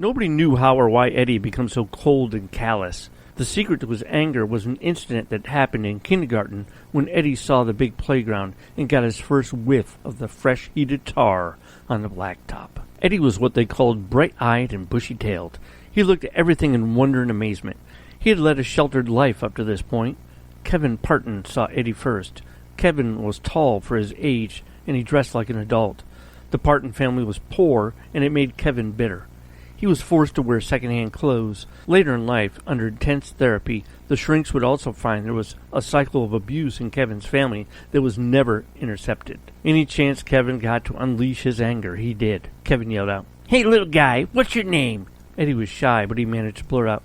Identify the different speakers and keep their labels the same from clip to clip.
Speaker 1: Nobody knew how or why Eddie had become so cold and callous. The secret to his anger was an incident that happened in kindergarten when Eddie saw the big playground and got his first whiff of the fresh heated tar on the blacktop. Eddie was what they called bright-eyed and bushy-tailed. He looked at everything in wonder and amazement. He had led a sheltered life up to this point. Kevin Parton saw Eddie first. Kevin was tall for his age, and he dressed like an adult. The Parton family was poor, and it made Kevin bitter. He was forced to wear second-hand clothes. Later in life, under intense therapy, the shrinks would also find there was a cycle of abuse in Kevin's family that was never intercepted. Any chance Kevin got to unleash his anger, he did. Kevin yelled out, "Hey, little guy, what's your name?" Eddie was shy, but he managed to blurt out,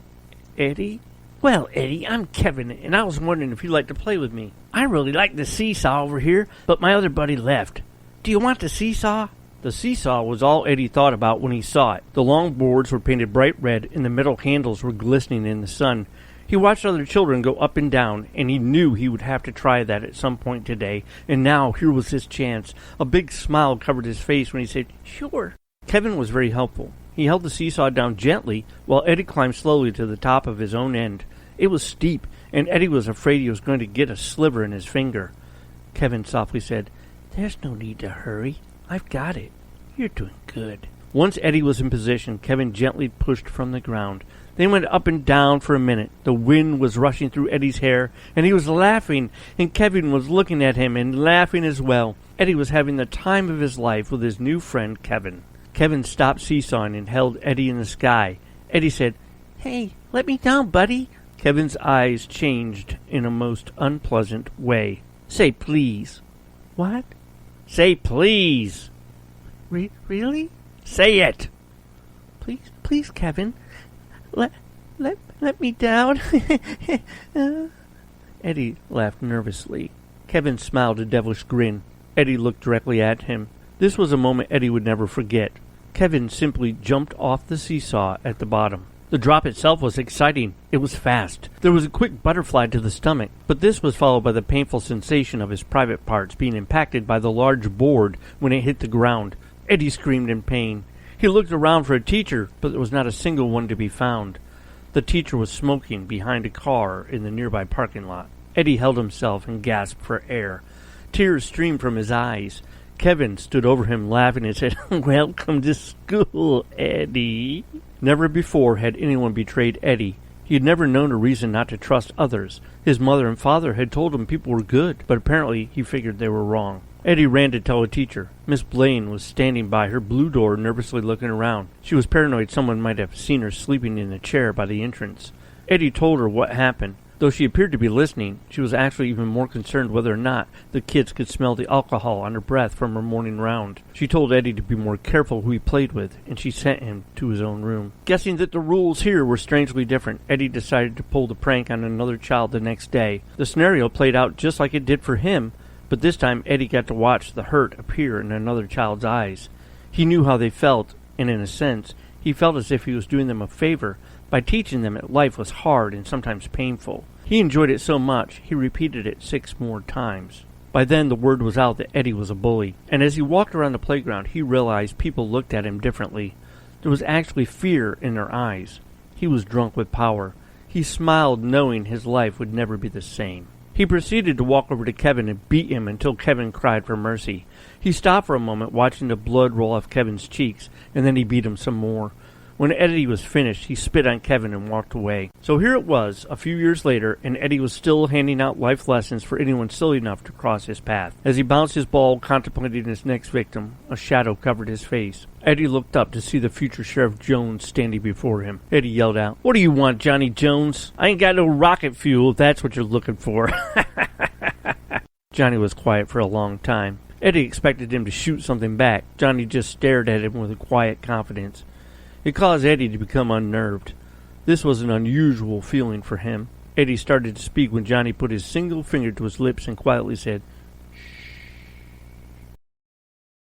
Speaker 1: "Eddie?" "Well, Eddie, I'm Kevin, and I was wondering if you'd like to play with me. I really like the seesaw over here, but my other buddy left. Do you want the seesaw?" The seesaw was all Eddie thought about when he saw it. The long boards were painted bright red, and the metal handles were glistening in the sun. He watched other children go up and down, and he knew he would have to try that at some point today, and now here was his chance. A big smile covered his face when he said, "Sure." Kevin was very helpful. He held the seesaw down gently, while Eddie climbed slowly to the top of his own end. It was steep, and Eddie was afraid he was going to get a sliver in his finger. Kevin softly said, "There's no need to hurry. I've got it. You're doing good." Once Eddie was in position, Kevin gently pushed from the ground. They went up and down for a minute. The wind was rushing through Eddie's hair, and he was laughing, and Kevin was looking at him and laughing as well. Eddie was having the time of his life with his new friend, Kevin. Kevin stopped seesawing and held Eddie in the sky. Eddie said, "Hey, let me down, buddy." Kevin's eyes changed in a most unpleasant way. "Say please." "What?" "Say please." Really? Say it. Please, Kevin. Let me down." Eddie laughed nervously. Kevin smiled a devilish grin. Eddie looked directly at him. This was a moment Eddie would never forget. Kevin simply jumped off the seesaw at the bottom. The drop itself was exciting. It was fast. There was a quick butterfly to the stomach, but this was followed by the painful sensation of his private parts being impacted by the large board when it hit the ground. Eddie screamed in pain. He looked around for a teacher, but there was not a single one to be found. The teacher was smoking behind a car in the nearby parking lot. Eddie held himself and gasped for air. Tears streamed from his eyes. Kevin stood over him laughing and said, "Welcome to school, Eddie." Never before had anyone betrayed Eddie. He had never known a reason not to trust others. His mother and father had told him people were good, but apparently he figured they were wrong. Eddie ran to tell a teacher. Miss Blaine was standing by her blue door, nervously looking around. She was paranoid someone might have seen her sleeping in a chair by the entrance. Eddie told her what happened. Though she appeared to be listening, she was actually even more concerned whether or not the kids could smell the alcohol on her breath from her morning round. She told Eddie to be more careful who he played with, and she sent him to his own room. Guessing that the rules here were strangely different, Eddie decided to pull the prank on another child the next day. The scenario played out just like it did for him, but this time Eddie got to watch the hurt appear in another child's eyes. He knew how they felt, and in a sense, he felt as if he was doing them a favor by teaching them that life was hard and sometimes painful. He enjoyed it so much, he repeated it 6 more times. By then, the word was out that Eddie was a bully, and as he walked around the playground, he realized people looked at him differently. There was actually fear in their eyes. He was drunk with power. He smiled knowing his life would never be the same. He proceeded to walk over to Kevin and beat him until Kevin cried for mercy. He stopped for a moment, watching the blood roll off Kevin's cheeks, and then he beat him some more. When Eddie was finished, he spit on Kevin and walked away. So here it was, a few years later, and Eddie was still handing out life lessons for anyone silly enough to cross his path. As he bounced his ball, contemplating his next victim, a shadow covered his face. Eddie looked up to see the future Sheriff Jones standing before him. Eddie yelled out, "What do you want, Johnny Jones? I ain't got no rocket fuel if that's what you're looking for." Johnny was quiet for a long time. Eddie expected him to shoot something back. Johnny just stared at him with a quiet confidence. It caused Eddie to become unnerved. This was an unusual feeling for him. Eddie started to speak when Johnny put his single finger to his lips and quietly said,